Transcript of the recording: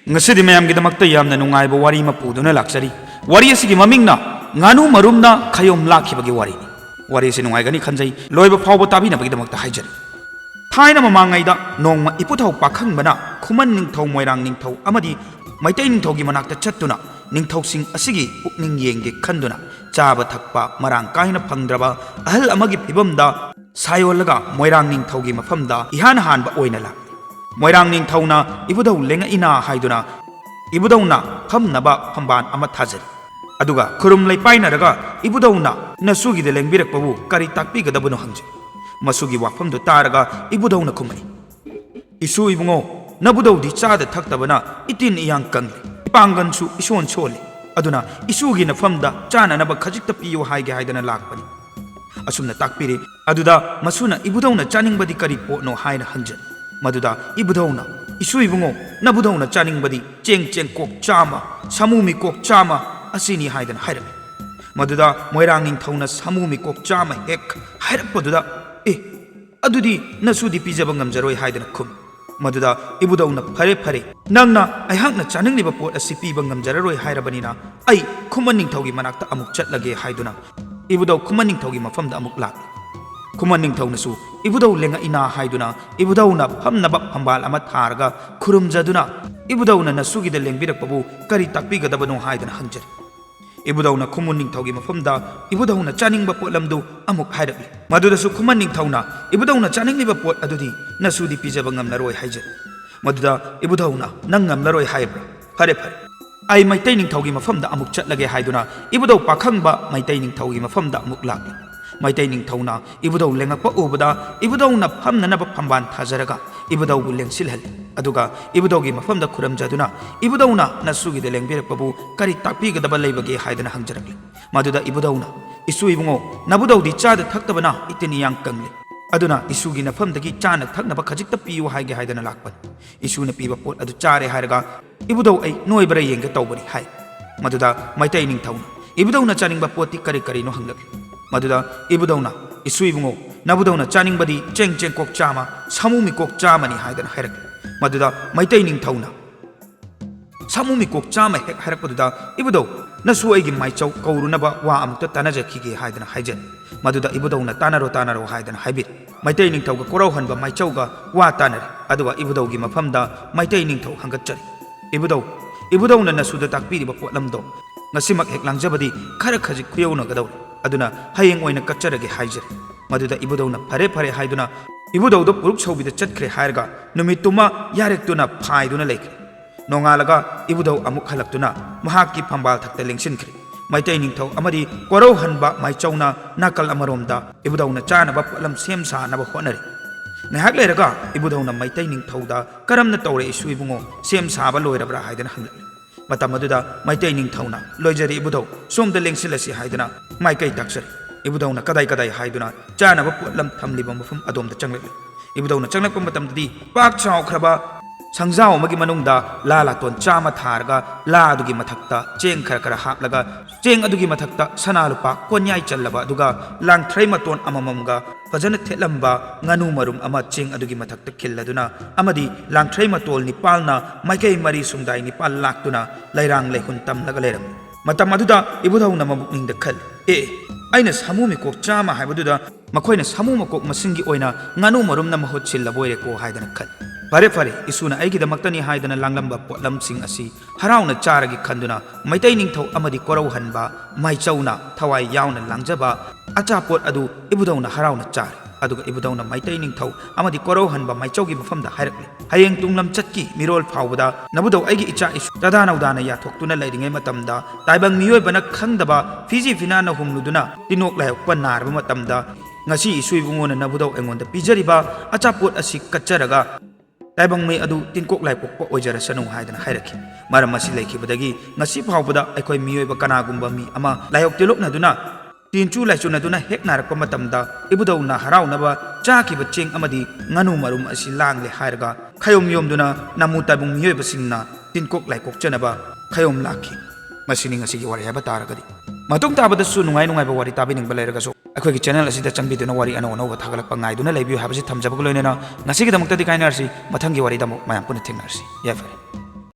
ngasi di mayam kita makta yam na nungai ba wari mapudo na laksari wari asigi maming na nganu marum na khayom lakhi bagi wari ni wari si nungai gani khanjai loiba phawba tabi na bagi da makta haijari thaina mamangai da nongma iputhau pakhang bana khuman ningthau moirang ningthau amadi maitai ningthau gi manakta chattuna ningthau sing asigi pukning yengge khanduna chaba thakpa marang kaina phangdraba ahal amagi phibamda sayolaga moirang ningthau gi mafamda ihan hanba oina la moirang ningthauna ibudau lenga ina haiduna ibudauna phamnaba phamban ama thajari aduga khurum lei painaraga ibudauna nasugi de lengbirakpabu kari takpi gadabunu hangje masugi wafamdu taraga ibudauna khumai isu ibungo nabudau di chada thaktabana itin iyang kang ipangan su ison chole aduna isugi na famda chana naba khajikta piyo haige haidana lakpani asumna takpiri aduda masuna ibudauna chaningbadi kari potno haina hanjan maduda ibudhauna isu ibungo nabudhauna chaningbadi cheng cheng kok chama samumi kok chama asini haidan hairap maduda moiranging thauna samumi kok chama hek hairap paduda adudi nasudi pijaba ngamjaroi haidan khum maduda ibudhauna phare phare nangna aihakna chaningliba pot asi piba ngamjararoi hairabanina ai khumaning thaugi manakta amuk chatlage haiduna ibudhaw khumaning thaugi mafamda amuk lak kumaning thaunasu ibudau lenga ina haiduna ibudauna phamnaba phambal ama tharga khurumjaduna ibudauna nasugi da lengbirakpabu kari takpigadabano haidana hanjari ibudauna kumuning thaugi mafamda ibudauna chaningba potlamdu amuk hairabli madudasu kumaning thauna ibudauna chaningliba pot adudi nasudi pijaba ngamnaroi haijari maduda ibudauna nang ngamnaroi haibra phare phare ai maitai ning thaugi mafamda amuk chatlage haiduna ibudau pakhangba maitai ning thaugi mafamda amuk lakli maitai ning thauna ibudau lengakpa ubada ibudauna phamnanaba phamban thajaraga ibudau bu lengsilhal aduga ibudau gi mafamda khuramjaduna ibudauna nasugi de lengbirakpabu kari takpi gadaba leibage haidana hangjarakle maduda ibudauna isu ibungo nabudau di chada thaktabana itini yang kangle aduna isugi nafamdagi chana thaknaba khajikta piyu haige haidana lakpan isuna piba pot adu chare hairaga ibudau ai noibra yenga tawbani hai maduda maitai ning thauna ibudauna chaningba poti kari kari no hanglakle maduda ibudauna isu ibungo nabudauna chaningbadi cheng cheng kok chama samumi kok chama ni haidana hairak maduda maitai ning thauna samumi kok chama hek hairak paduda ibudau nasu aigi maichau kaurunaba wa amta tanajakhige haidana haijan maduda ibudauna tanaro haidana haibit maitai ning thauga korau hanba maichauga wa tanare aduga ibudaugi mafamda maitai ning thau hangatchari ibudauna nasuda takpiriba potlamdo ngasimak hek langjabadi khara khajik khuyawna gadau aduna hayeng oina kacharage haijer maduda ibudauna phare phare haiduna ibudaudo puruk chobida chatkre hairga numituma yarektuna phaiduna lek nongalaga ibudau amuk halaktuna mahaki phambal thakta lengsinkhre maitai ningthau amadi korau hanba maichauna nakal amaromda ibudauna chanaba palam sem sa naba honare nahak leraga ibudauna maitai ningthauda karamna tawre isu ibungo sem saba loirabra haidana hangla matamaduna maitai ningthauna loijari ibudau somda lengsilasi haidana maikai taksari ibudauna kadai kadai haiduna chanaba potlam thamliba mafam adomda changlak ibudauna changlakpa matamdadi pak chawkhraba sangjao amagi manungda lala ton chama tharga la adugi mathakta cheng khara khara haplaga cheng adugi mathakta sanalupa konyai challaba aduga langthrai maton amamamga fajana thelamba nganu marum ama cheng adugi mathakta khilladuna amadi langthrai matol nipalna maikai mari sumdai nipal laktuna lairang leihun tamlaga leram matam aduda ibudauna mabukning da khal aina samumi kok chama haibaduda makoina samuma kok masingi oina nganu marum na mahot chilla boire ko haidana khal phare phare isuna aigi da maktani haidana langlamba potlam sing asi harauna charagi khanduna maitai ningthau amadi korau hanba maichauna thawai yauna langjaba acha pot adu ibudauna harauna char aduga ibudauna maitai ningthau amadi korau hanba maichaugi mafamda hairakle hayeng tunglam chatki mirol phawbada nabudau aigi icha isu tadanaudana ya thoktuna lairingai matamda taibang miyoi bana khangdaba fiji finana humluduna tinok layokpa narba matamda ngasi isu ibungona nabudau engonda pijariba acha pot asi kacharaga taibang mai adu tinkok lai pokpa ojara sanu haidana hairaki maram masi laikibadagi ngasi phawbada aikoi miyoi ba kanagumba mi ama layok tilokna duna tinchu laisuna duna hek narakpa matamda ibudauna haraunaba chakiba cheng amadi nganu marum asi langle hairga khayom yom duna namu taibung miyoi basingna tinkok lai kokchanaba khayom lakhi masini ngasi gi wari haba taragadi matung tabadasu nungai nungai ba wari tabining baleragaso अखोई channel असिदा चंबीदुना वारी अनौ अनौबा थागलक्पा ngaiduna leibiu habasi thamjabag loinena ngasi gi damakta di kainarsi mathang gi wari damuk mayam puna thengnarsi ya fare